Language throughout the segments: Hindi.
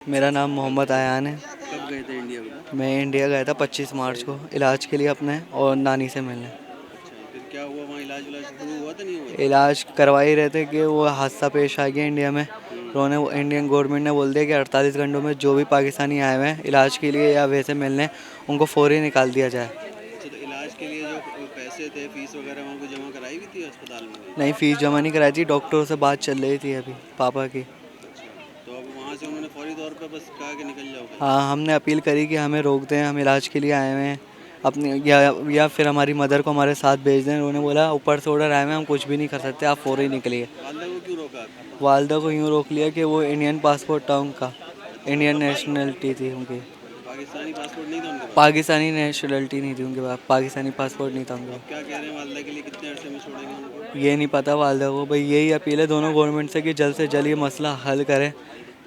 मेरा नाम मोहम्मद आयान है। कब गए थे इंडिया में? मैं इंडिया गया था 25 मार्च को इलाज के लिए अपने और नानी से मिलने। अच्छा, फिर क्या हुआ वहाँ? इलाज विलाज शुरू हुआ था, नहीं हुआ था? इलाज करवा ही रहे थे कि वो हादसा पेश आ गया इंडिया में। उन्होंने इंडियन गवर्नमेंट ने बोल दिया कि 48 घंटों में जो भी पाकिस्तानी आए हुए हैं इलाज के लिए या वैसे मिलने, उनको फौरी निकाल दिया जाए। अच्छा, तो इलाज के लिए जो पैसे थे, फीस वगैरह वहाँ को जमा कराई हुई थी अस्पताल में? नहीं, फीस जमा नहीं कराई थी, डॉक्टरों से बात चल रही थी अभी पापा की। अच्छा, तो अब वहाँ से उन्होंने फौरी तौर पे बस कहा कि निकल जाओ कहीं? हाँ, हमने अपील करी कि हमें रोक दें, हम इलाज के लिए आए हुए हैं अपने, या फिर हमारी मदर को हमारे साथ भेज दें। उन्होंने बोला ऊपर से ऑर्डर आए हुए हैं, हम कुछ भी नहीं कर सकते, आप फौरी निकलिए। वालदा को क्यों रोका आपने? वालदा को यूँ रोक लिया कि वो इंडियन पासपोर्ट था उनका, इंडियन नेशनलिटी थी उनकी। पाकिस्तानी पासपोर्ट नहीं था उनके पास? पाकिस्तानी नेशनलिटी नहीं थी उनके पास, पाकिस्तानी पासपोर्ट नहीं था उनके अब क्या कह रहे हैं वालदा के लिए, कितने अरसे में छोड़ेंगे उनको? पास। ये नहीं पता वालदा को, भाई यही अपील है दोनों गवर्नमेंट से कि जल्द से जल्द ये मसला हल करें।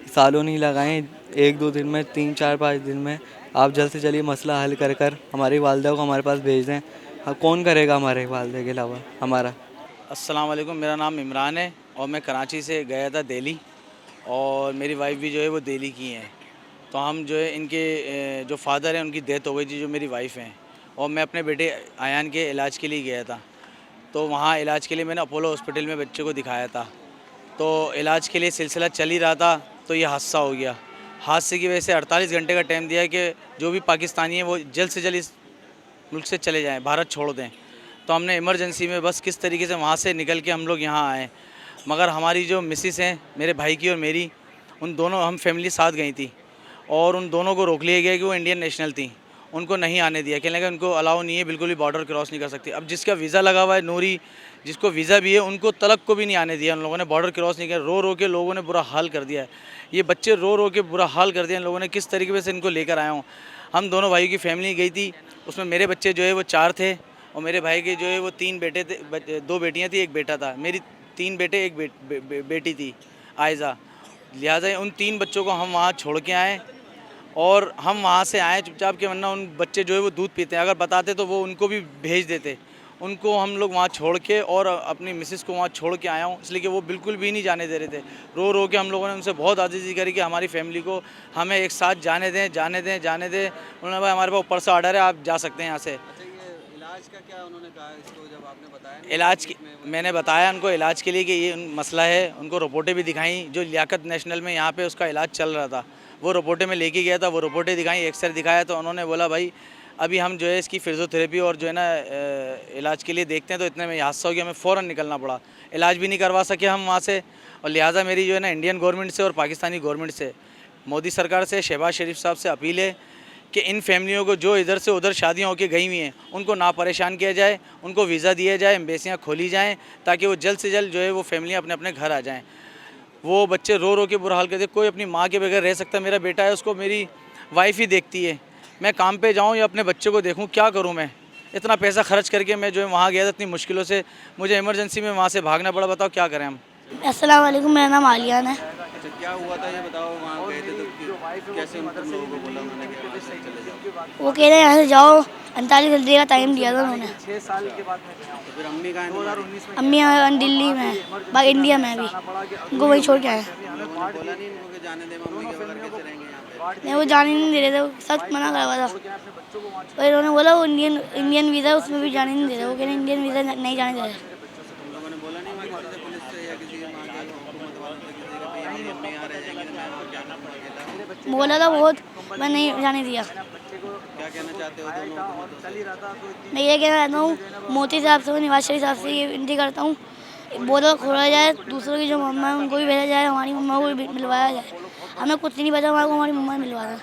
सालों नहीं लगाएं, 1-2 दिन में, 3-4-5 दिन में आप जल्द से जल्द ये मसला हल कर कर हमारी वालदा को हमारे पास भेज दें। हाँ, कौन करेगा हमारे वालदे के अलावा हमारा। अस्सलाम वालेकुम, मेरा नाम इमरान है और मैं कराची से गया था दिल्ली, और मेरी वाइफ भी जो है वो दिल्ली की हैं। तो हम जो है इनके जो फादर हैं उनकी डेथ हो गई थी, जो मेरी वाइफ हैं, और मैं अपने बेटे आयान के इलाज के लिए गया था। तो वहाँ इलाज के लिए मैंने अपोलो हॉस्पिटल में बच्चे को दिखाया था। तो इलाज के लिए सिलसिला चल ही रहा था तो ये हादसा हो गया। हादसे की वजह से 48 घंटे का टाइम दिया है कि जो भी पाकिस्तानी है वो जल्द से जल्द इस मुल्क से चले जाएं, भारत छोड़ दें। तो हमने इमरजेंसी में बस किस तरीके से वहाँ से निकल के हम लोग यहाँ आए। मगर हमारी जो मिसिस हैं, मेरे भाई की और मेरी, उन दोनों, हम फैमिली साथ गई थी, और उन दोनों को रोक लिया गया कि वो इंडियन नेशनल थी, उनको नहीं आने दिया। कहने लगा उनको अलाउ नहीं है, बिल्कुल भी बॉर्डर क्रॉस नहीं कर सकती। अब जिसका वीज़ा लगा हुआ है, नूरी जिसको वीज़ा भी है, उनको तलक को भी नहीं आने दिया उन लोगों ने, बॉर्डर क्रॉस नहीं किया। रो रो के लोगों ने बुरा हाल कर दिया है, ये बच्चे रो रो के बुरा हाल कर दिया इन लोगों ने। किस तरीके से इनको लेकर आया हूँ। हम दोनों भाइयों की फैमिली गई थी, उसमें मेरे बच्चे जो है वो 4 थे, और मेरे भाई के जो है वो 3 बेटे थे, 2 बेटियाँ थी, 1 बेटा था। मेरी 3 बेटे, 1 बेटी थी आयज़ा। लिहाजा उन 3 बच्चों को हम वहाँ छोड़ के आए, और हम वहाँ से आए चुपचाप के, वरना उन बच्चे जो है वो दूध पीते हैं, अगर बताते तो वो उनको भी भेज देते। उनको हम लोग वहाँ छोड़ के, और अपनी मिसेस को वहाँ छोड़ के आया हूँ, इसलिए कि वो बिल्कुल भी नहीं जाने दे रहे थे। रो रो के हम लोगों ने उनसे बहुत आजीज़ी करी कि हमारी फैमिली को हमें एक साथ जाने दें, जाने दें, जाने दें। उन्होंने भाई हमारे पास ऊपर से ऑर्डर है, आप जा सकते हैं यहाँ से। अच्छा, ये इलाज का क्या उन्होंने कहा इसको जब आपने बताया ना इलाज की में मैंने बताया उनको इलाज के लिए कि ये मसला है। उनको रिपोर्टें भी दिखाई, जो लियाकत नेशनल में यहाँ पे उसका इलाज चल रहा था, वो रिपोर्टें में लेके गया था, वो रिपोर्टें दिखाई, एक्सरे दिखाया। तो उन्होंने बोला भाई अभी हम जो है इसकी फिजियोथेरेपी और जो है ना इलाज के लिए देखते हैं। तो इतने में ये हादसा हो गया, हमें फ़ौरन निकलना पड़ा, इलाज भी नहीं करवा सके हम वहाँ से। और लिहाजा मेरी जो है ना इंडियन गवर्नमेंट से और पाकिस्तानी गवर्नमेंट से, मोदी सरकार से, शहबाज शरीफ साहब से अपील है कि इन फैमिलियों को जो इधर से उधर शादियां होकर गई हुई हैं, उनको ना परेशान किया जाए, उनको वीज़ा दिया जाए, एम्बेसियां खोली जाएं, ताकि वो जल्द से जल्द जो है वो फैमिलियां अपने अपने घर आ जाएं। वो बच्चे रो रो के बुरा हाल करते, कोई अपनी माँ के बगैर रह सकता। मेरा बेटा है, उसको मेरी वाइफ ही देखती है। मैं काम पे जाऊँ या अपने बच्चे को देखूँ, क्या करूँ मैं? इतना पैसा खर्च करके मैं जो है वहाँ गया था, इतनी मुश्किलों से मुझे इमरजेंसी में वहाँ से भागना पड़ा। बताओ क्या करें हम? अस्सलाम वालेकुम, मेरा नाम आलियान है। अच्छा, क्या हुआ था ये बताओ? वहाँ गए थे तो कैसे उन तुम लोगों को बोला उन्होंने कि वहाँ से चले जाओ? वो कह रहे हैं यहाँ से जाओ, 48 घंटे का टाइम दिया था उन्होंने। 6 साल के बाद में गया। तो फिर अम्मी कहाँ हैं तुम्हारी? अम्मी दिल्ली में है, बाकी इंडिया में अभी, उनको वहीं छोड़ के आए। उन्होंने बोला नहीं इनको कि जाने दे, मम्मी के बगैर कैसे रहेंगे यहाँ पे? नहीं, वो जाने नहीं दे रहे थे, वो सख्त मना करवा था। और इन्होंने बोला वो इंडियन वीज़ा, उसमें भी जाने नहीं दे रहे। वो कह रहे इंडियन वीज़ा नहीं जाने दे रहे। तुम लोगों ने बोला नहीं वहाँ किसी से, पुलिस से या किसी वहाँ के हुकूमत वालों से, किसी का भाई हम मम्मी यहाँ रह जाएंगे तो मैं वहाँ क्या करूँ अकेला? बोला था बहुत, मैं नहीं जाने दिया। क्या कहना चाहते हो दोनों हुकूमतों से? मैं ये कहना चाहता हूँ मोदी साहब से, नवाज शरीफ साहब से ये विनती करता हूँ, बॉर्डर खोला जाए, दूसरों की जो मम्मा है उनको भी भेजा जाए, हमारी मम्मा को भी मिलवाया जाए। हमें कुछ नहीं पता, हमारे को हमारी मम्मा ने मिलवा था।